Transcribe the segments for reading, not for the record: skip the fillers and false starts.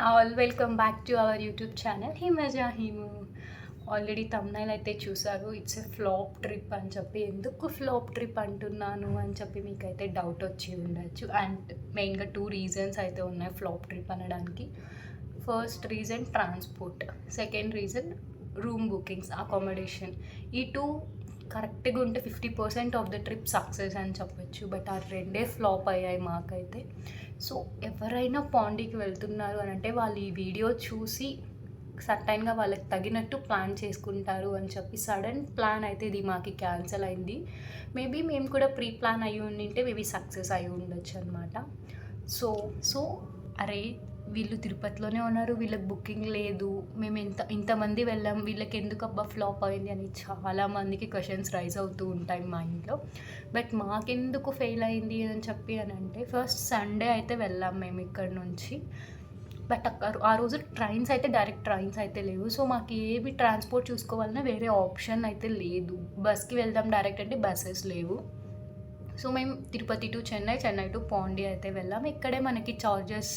All welcome back to our YouTube channel Himaja Himu. Already thumbnail అయితే చూసారు. It's a flop trip అని చెప్పి. ఎందుకు ఫ్లాప్ ట్రిప్ అంటున్నాను అని చెప్పి మీకైతే డౌట్ వచ్చి ఉండొచ్చు. అండ్ మెయిన్గా 2 రీజన్స్ అయితే ఉన్నాయి ఫ్లాప్ ట్రిప్ అనడానికి. First reason transport, second reason room bookings, accommodation. ఈ 2 కరెక్ట్గా ఉంటే 50% ఆఫ్ ద ట్రిప్ సక్సెస్ అని చెప్పొచ్చు. బట్ ఆ 2 ఫ్లాప్ అయ్యాయి మాకైతే. సో ఎవరైనా పాండీకి వెళ్తున్నారు అని అంటే వాళ్ళు ఈ వీడియో చూసి సర్టైన్గా వాళ్ళకి తగినట్టు ప్లాన్ చేసుకుంటారు అని చెప్పి సడన్ ప్లాన్ అయితే ఇది మాకు క్యాన్సిల్ అయింది. మేబీ మేము కూడా ప్రీ ప్లాన్ అయ్యి ఉండింటే మేబీ సక్సెస్ అయ్యి ఉండొచ్చు అనమాట. సో అరే వీళ్ళు తిరుపతిలోనే ఉన్నారు, వీళ్ళకి బుకింగ్ లేదు, మేము ఇంతమంది వెళ్ళాం, వీళ్ళకి ఎందుకు అబ్బా ఫ్లాప్ అయింది అని చాలామందికి క్వశ్చన్స్ రైజ్ అవుతూ ఉంటాయి మైండ్లో. బట్ మాకెందుకు ఫెయిల్ అయింది అని చెప్పి అని అంటే ఫస్ట్ సండే అయితే వెళ్ళాం మేము ఇక్కడ నుంచి. బట్ ఆ రోజు ట్రైన్స్ అయితే డైరెక్ట్ ట్రైన్స్ అయితే లేవు. సో మాకు ఏవి ట్రాన్స్పోర్ట్ చూసుకోవాలన్నా వేరే ఆప్షన్ అయితే లేదు. బస్కి వెళ్దాం డైరెక్ట్ అంటే బస్సెస్ లేవు. సో మేము తిరుపతి టు చెన్నై, చెన్నై టు పాండీ అయితే వెళ్ళాం. ఇక్కడే మనకి చార్జెస్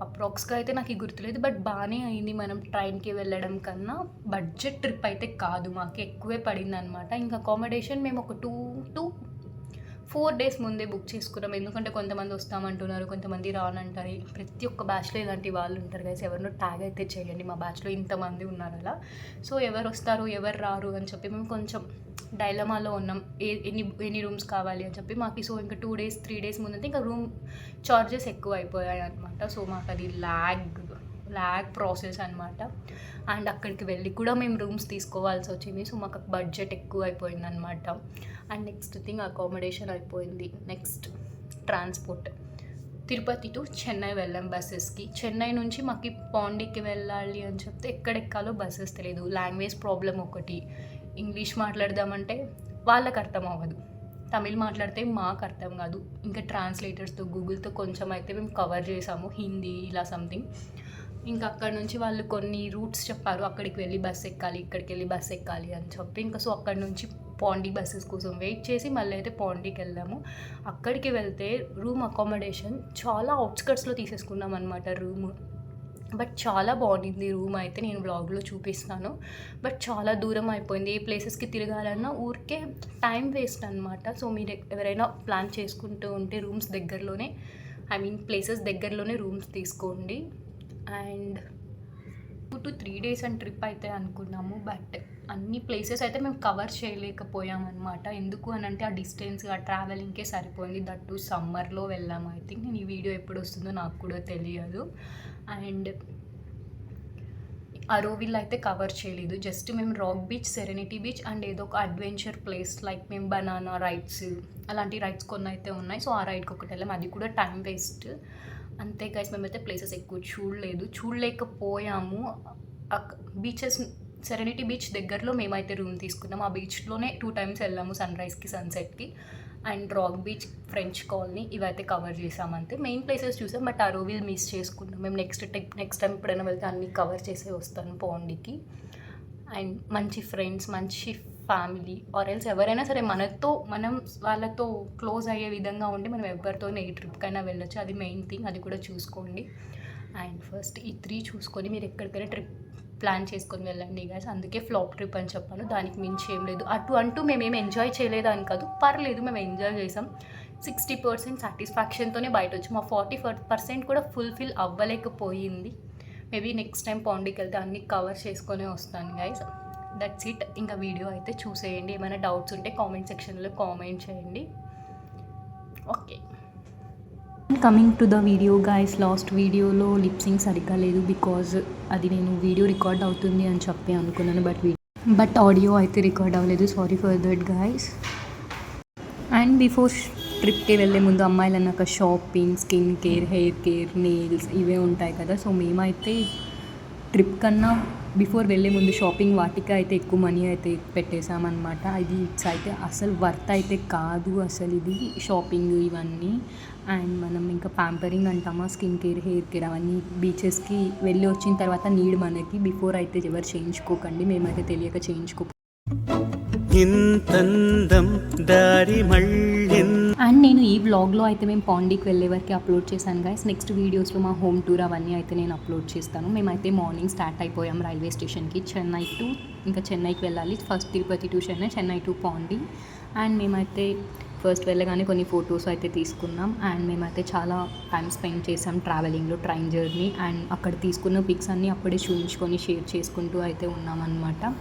అప్రాక్స్గా అయితే నాకు గుర్తులేదు, బట్ బాగానే అయింది. మనం ట్రైన్కి వెళ్ళడం కన్నా బడ్జెట్ ట్రిప్ అయితే కాదు, మాకు ఎక్కువే పడింది అనమాట. ఇంకా అకామిడేషన్ మేము ఒక 2 to 4 days ముందే బుక్ చేసుకున్నాం. ఎందుకంటే కొంతమంది వస్తామంటున్నారు, కొంతమంది రానంటారు. ప్రతి ఒక్క బ్యాచ్లో ఇలాంటి వాళ్ళు ఉంటారు గైస్. ఎవరినో ట్యాగ్ అయితే చేయండి, మా బ్యాచ్లో ఇంతమంది ఉన్నారు అలా. సో ఎవరు వస్తారు ఎవరు రారు అని చెప్పి మేము కొంచెం డైలమాలో ఉన్నాం. ఎన్ని రూమ్స్ కావాలి అని చెప్పి మాకు. సో ఇంకా 2 days 3 days ముందంటే ఇంకా రూమ్ చార్జెస్ ఎక్కువ అయిపోయాయి అనమాట. సో మాకు అది ల్యాగ్ ప్రాసెస్ అనమాట. అండ్ అక్కడికి వెళ్ళి కూడా మేము రూమ్స్ తీసుకోవాల్సి వచ్చింది. సో మాకు బడ్జెట్ ఎక్కువ అయిపోయింది అనమాట. అండ్ నెక్స్ట్ థింగ్ అకామిడేషన్ అయిపోయింది. Next transport, Tirupati to Chennai వెళ్ళాం బస్సెస్కి. చెన్నై నుంచి మాకు పాండీకి వెళ్ళాలి అని చెప్తే ఎక్కడెక్కాలో బస్సెస్ తెలియదు. లాంగ్వేజ్ ప్రాబ్లం ఒకటి. ఇంగ్లీష్ మాట్లాడదామంటే వాళ్ళకి అర్థం అవ్వదు, తమిళ్ మాట్లాడితే మాకు అర్థం కాదు. ఇంకా ట్రాన్స్లేటర్స్తో గూగుల్తో కొంచెం అయితే మేము కవర్ చేసాము, హిందీ ఇలా సంథింగ్. ఇంకా అక్కడ నుంచి వాళ్ళు కొన్ని రూట్స్ చెప్పారు, అక్కడికి వెళ్ళి బస్సు ఎక్కాలి, ఇక్కడికి వెళ్ళి బస్సు ఎక్కాలి అని చెప్పి. ఇంకా సో అక్కడ నుంచి పాండీ బస్సెస్ కోసం వెయిట్ చేసి మళ్ళీ అయితే పాండీకి వెళ్ళాము. అక్కడికి వెళ్తే రూమ్ అకామిడేషన్ చాలా అవుట్స్కట్స్లో తీసేసుకున్నాం అనమాట రూమ్. బట్ చాలా బాగుండింది రూమ్ అయితే, నేను బ్లాగ్లో చూపిస్తాను. బట్ చాలా దూరం అయిపోయింది. ఏ ప్లేసెస్కి తిరగాలన్నా ఊరికే టైం వేస్ట్ అనమాట. సో మీరు ఎవరైనా ప్లాన్ చేసుకుంటూ ఉంటే రూమ్స్ దగ్గరలోనే, ప్లేసెస్ దగ్గరలోనే రూమ్స్ తీసుకోండి. అండ్ 2 to 3 days అని ట్రిప్ అయితే అనుకున్నాము. బట్ అన్ని ప్లేసెస్ అయితే మేము కవర్ చేయలేకపోయామన్నమాట. ఎందుకు అని అంటే ఆ డిస్టెన్స్, ఆ ట్రావెలింగ్కే సరిపోయింది. దట్టు సమ్మర్లో వెళ్ళాము. ఐ థింక్ నేను ఈ వీడియో ఎప్పుడు వస్తుందో నాకు కూడా తెలియదు. అండ్ అరోవిల్ అయితే కవర్ చేయలేదు. జస్ట్ మేము rock beach, serenity beach and ఏదో ఒక అడ్వెంచర్ ప్లేస్ లైక్ మేము బనానా రైడ్స్ అలాంటి రైడ్స్ కొన్ని అయితే ఉన్నాయి. సో ఆ రైడ్కి ఒకటి వెళ్ళాము, అది కూడా టైం వేస్ట్ అంతే గైస్. మేమైతే ప్లేసెస్ ఎక్కువ చూడలేకపోయాము. బీచెస్, సెరెనిటీ బీచ్ దగ్గరలో మేమైతే రూమ్ తీసుకున్నాము. ఆ బీచ్లోనే 2 times వెళ్ళాము, సన్రైజ్కి సన్సెట్కి. And rock beach, French colony ఇవైతే కవర్ చేసామంతే. మెయిన్ ప్లేసెస్ చూసాం, బట్ అరోవిల్ మిస్ చేసుకున్నాం. మేము నెక్స్ట్ టైం ఎప్పుడైనా వెళ్తే అన్నీ కవర్ చేసే వస్తాను పాండీకి. అండ్ మంచి ఫ్రెండ్స్, మంచి ఫ్యామిలీ ఆర్ ఎల్స్ ఎవరైనా సరే మనం వాళ్ళతో క్లోజ్ అయ్యే విధంగా ఉండి మనం ఎవరితోనే ఏ ట్రిప్కైనా వెళ్ళొచ్చు. అది మెయిన్ థింగ్, అది కూడా చూసుకోండి. అండ్ ఫస్ట్ ఈ 3 చూసుకొని మీరు ఎక్కడికైనా ట్రిప్ ప్లాన్ చేసుకొని వెళ్ళండి గైస్. అందుకే ఫ్లాప్ ట్రిప్ అని చెప్పాను, దానికి మించి ఏం లేదు. అంటూ మేమేం ఎంజాయ్ చేయలేదు అని కాదు, పర్లేదు మేము ఎంజాయ్ చేసాం. 60% సాటిస్ఫాక్షన్తోనే బయట వచ్చాం. మా 40% కూడా ఫుల్ఫిల్ అవ్వలేకపోయింది. మేబీ నెక్స్ట్ టైం పాండీకి వెళ్తే అన్నీ కవర్ చేసుకొని వస్తాను గైస్. That's it. ఇంకా వీడియో అయితే చూసేయండి. ఏమైనా డౌట్స్ ఉంటే కామెంట్ సెక్షన్లో కామెంట్ చేయండి. Okay, coming to the video guys. Last వీడియోలో లిప్సింగ్ సరిగ్గా లేదు, బికాజ్ అది నేను వీడియో రికార్డ్ అవుతుంది అని చెప్పి అనుకున్నాను. బట్ ఆడియో అయితే రికార్డ్ అవ్వలేదు. Sorry for that guys. And before ట్రిప్కి వెళ్ళే ముందు అమ్మాయిలు అన్నాక shopping, skin care, hair care, nails ఇవే ఉంటాయి కదా. సో మేమైతే ట్రిప్ కన్నా బిఫోర్ వెళ్ళే ముందు షాపింగ్ వాటికి అయితే ఎక్కువ మనీ అయితే పెట్టేసామన్నమాట. ఇది ఇట్స్ అయితే అసలు వర్త్ అయితే కాదు అసలు ఇది షాపింగ్ ఇవన్నీ. అండ్ మనం ఇంకా ప్యాంపరింగ్ అంటామా, స్కిన్ కేర్, హెయిర్ కేర్ అవన్నీ బీచెస్కి వెళ్ళి వచ్చిన తర్వాత నీడ్ మనకి. బిఫోర్ అయితే ఎవరు చేయించుకోకండి, మేమైతే తెలియక చేయించుకో. అండ్ నేను ఈ వ్లాగ్లో అయితే మేము పాండీకి వెళ్ళే వరకు అప్లోడ్ చేశాను గైస్. నెక్స్ట్ వీడియోస్లో మా హోమ్ టూర్ అవన్నీ అయితే నేను అప్లోడ్ చేస్తాను. మేమైతే మార్నింగ్ స్టార్ట్ అయిపోయాం రైల్వే స్టేషన్కి, చెన్నైకి వెళ్ళాలి. First Tirupati to Chennai, Chennai to Pondy. And మేమైతే ఫస్ట్ వెళ్ళగానే కొన్ని ఫొటోస్ అయితే తీసుకున్నాం. అండ్ మేమైతే చాలా టైం స్పెండ్ చేసాం ట్రావెలింగ్లో, ట్రైన్ జర్నీ. అండ్ అక్కడ తీసుకున్న పిక్స్ అన్నీ అప్పుడే చూపించుకొని షేర్ చేసుకుంటూ అయితే ఉన్నామన్నమాట.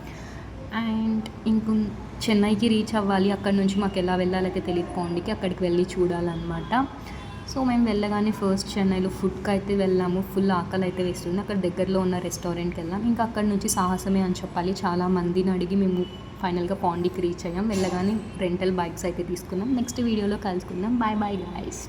అండ్ చెన్నైకి రీచ్ అవ్వాలి. అక్కడ నుంచి మాకు ఎలా వెళ్ళాలైతే తెలియదు పాండీకి, అక్కడికి వెళ్ళి చూడాలన్నమాట. సో మేము వెళ్ళగానే ఫస్ట్ చెన్నైలో ఫుడ్కి అయితే వెళ్ళాము. ఫుల్ ఆకలి అయితే వేస్తుంది. అక్కడ దగ్గరలో ఉన్న రెస్టారెంట్కి వెళ్ళాం. ఇంకా అక్కడ నుంచి సాహసమే అని చెప్పాలి. చాలా మందిని అడిగి మేము ఫైనల్గా పాండీకి రీచ్ అయ్యాం. వెళ్ళగానే రెంటల్ బైక్స్ అయితే తీసుకున్నాం. నెక్స్ట్ వీడియోలో కలుసుకుందాం. Bye bye guys.